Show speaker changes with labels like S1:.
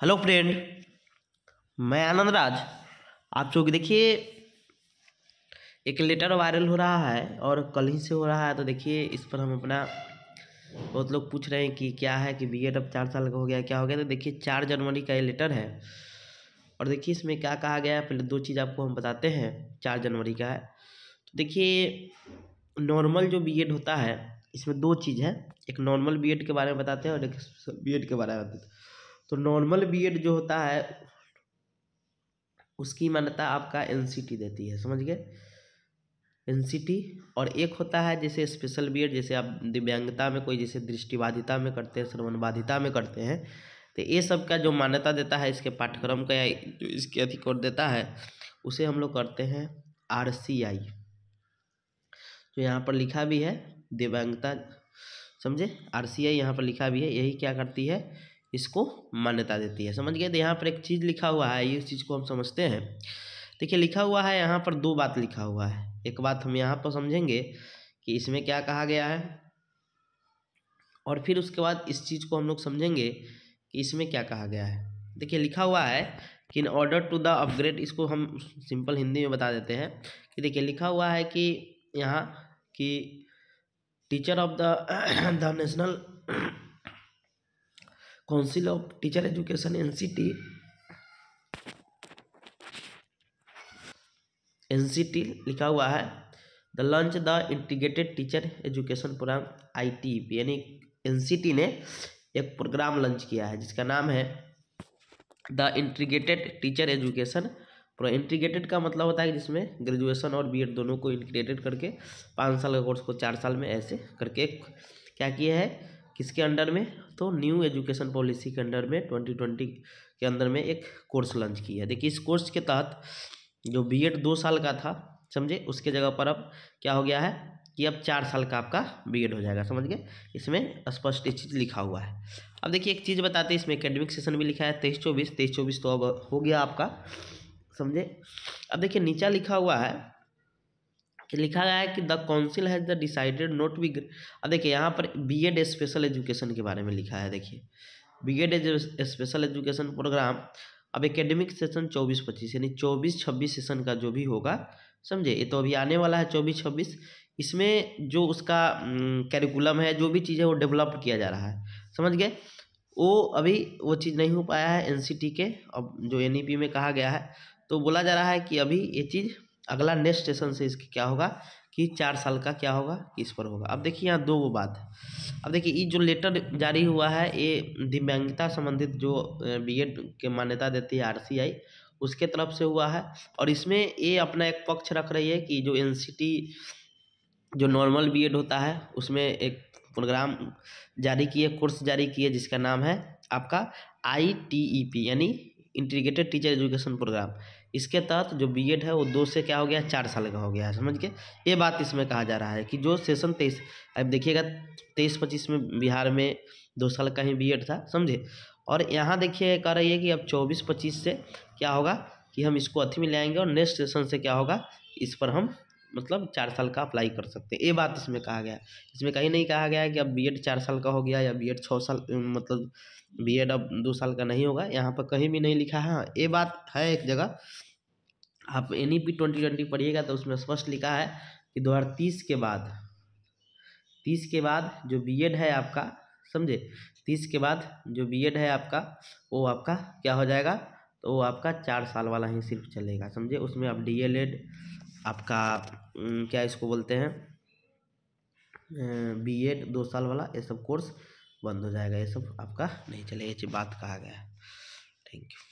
S1: Hello friend, मैं आनंद राज। आप लोग देखिए, एक लेटर वायरल हो रहा है और कल ही से हो रहा है। तो देखिए, इस पर हम अपना बहुत लोग पूछ रहे हैं कि क्या है कि बीएड अब 4 साल का हो गया, क्या हो गया। तो देखिए, 4 जनवरी का ये लेटर है और देखिए इसमें क्या कहा गया है। पहले 2 चीज़ आपको हम बताते हैं। 4 जनवरी का है तो देखिए, नॉर्मल जो बीएड होता है इसमें 2 चीज़ है। एक नॉर्मल बीएड के बारे में बताते हैं और एक बीएड के बारे में बताते हैं। तो नॉर्मल बीएड जो होता है उसकी मान्यता आपका एनसीटी देती है, समझ गए, एनसीटी। और एक होता है जैसे स्पेशल बीएड, जैसे आप दिव्यांगता में कोई जैसे दृष्टिबाधिता में करते हैं, श्रवणबाधिता में करते हैं, तो ये सब का जो मान्यता देता है इसके पाठ्यक्रम का या जो इसके अधिकार देता है उसे हम लोग करते हैं आरसीआई। जो यहाँ पर लिखा भी है दिव्यांगता, समझे, आरसीआई यहाँ पर लिखा भी है। यही क्या करती है, इसको मान्यता देती है, समझ गए। तो यहाँ पर एक चीज़ लिखा हुआ है, इस चीज़ को हम समझते हैं। देखिए, लिखा हुआ है यहाँ पर 2 बात लिखा हुआ है। एक बात हम यहाँ पर समझेंगे कि इसमें क्या कहा गया है, और फिर उसके बाद इस चीज़ को हम लोग समझेंगे कि इसमें क्या कहा गया है। देखिए, लिखा हुआ है कि in order to the upgrade, इसको हम सिंपल हिंदी में बता देते हैं कि देखिए लिखा हुआ है कि यहाँ कि teacher of the national council of teacher education NCT लिखा हुआ है the launch the integrated teacher education programme ITP, यानी एनसीटी ने एक प्रोग्राम लॉन्च किया है जिसका नाम है the integrated teacher education. Integrated का मतलब होता है कि जिसमें ग्रेजुएशन और बीएड दोनों को इंटीग्रेटेड करके 5 साल का कोर्स को 4 साल में ऐसे करके क्या किया है, किसके अंडर में, तो न्यू एजुकेशन पॉलिसी के अंडर में 2020 के अंदर में एक कोर्स लॉन्च किया है। देखिए, इस कोर्स के तहत जो बीएड 2 साल का था, समझे, उसके जगह पर अब क्या हो गया है कि अब 4 साल का आपका बीएड हो जाएगा, समझ गए। इसमें स्पष्ट एक चीज़ लिखा हुआ है। अब देखिए, एक चीज़ बताते हैं, इसमें एकेडमिक सेशन भी लिखा है 23-24 तो अब हो गया आपका, समझे। अब देखिए, नीचा लिखा हुआ है कि लिखा गया है कि the council has the decided not be. अब देखिए, यहाँ पर बीएड स्पेशल एजुकेशन के बारे में लिखा है। देखिए, बीएड स्पेशल एजुकेशन प्रोग्राम अब एकेडमिक सेशन 24-25 यानी 24-26 सेशन का जो भी होगा, समझे, ये तो अभी आने वाला है 24-26। इसमें जो उसका कैरिकुलम है, जो भी चीज़ है वो डेवलप किया जा रहा है, समझ गए। वो अभी वो चीज़ नहीं हो पाया है एनसीटी के, अब जो एनईपी में कहा गया है। तो बोला जा रहा है कि अभी ये चीज़ अगला नेक्स्ट सेशन से इसकी क्या होगा कि 4 साल का क्या होगा, इस पर होगा। अब देखिए, यहाँ 2 बात है। अब देखिए, ये जो लेटर जारी हुआ है ये दिव्यांगता संबंधित जो बीएड के मान्यता देती है आरसीआई, उसके तरफ से हुआ है। और इसमें ये अपना एक पक्ष रख रही है कि जो एनसीटी जो नॉर्मल बीएड होता है उसमें एक प्रोग्राम जारी किए, कोर्स जारी किए, जिसका नाम है आपका आईटीईपी यानी इंटीग्रेटेड टीचर एजुकेशन प्रोग्राम। इसके तहत जो बीएड है वो 2 से क्या हो गया, 4 साल का हो गया है, समझ के। ये बात इसमें कहा जा रहा है कि जो सेशन 23, अब देखिएगा 23-25 में बिहार में 2 साल का ही बीएड था, समझे। और यहाँ देखिए कह रही है कि अब 24-25 से क्या होगा कि हम इसको अथी में ले आएंगे और नेक्स्ट सेशन से क्या होगा, इस पर हम मतलब 4 साल का अप्लाई कर सकते हैं। ये बात इसमें कहा गया है। इसमें कहीं नहीं कहा गया है कि अब बीएड 4 साल का हो गया या बीएड 6 साल, मतलब बीएड अब 2 साल का नहीं होगा, यहाँ पर कहीं भी नहीं लिखा है। हाँ, ये बात है एक जगह, आप एनईपी 2020 पढ़िएगा तो उसमें स्पष्ट लिखा है कि 2030 के बाद, 30 के बाद जो बीएड है आपका, समझे, 30 के बाद जो बीएड है आपका वो आपका क्या हो जाएगा, तो वो आपका 4 साल वाला ही सिर्फ चलेगा, समझे। उसमें आप डीएलएड आपका क्या इसको बोलते हैं, बीएड 2 साल वाला, ये सब कोर्स बंद हो जाएगा, ये सब आपका नहीं चलेगा। ये बात कहा गया है। Thank you.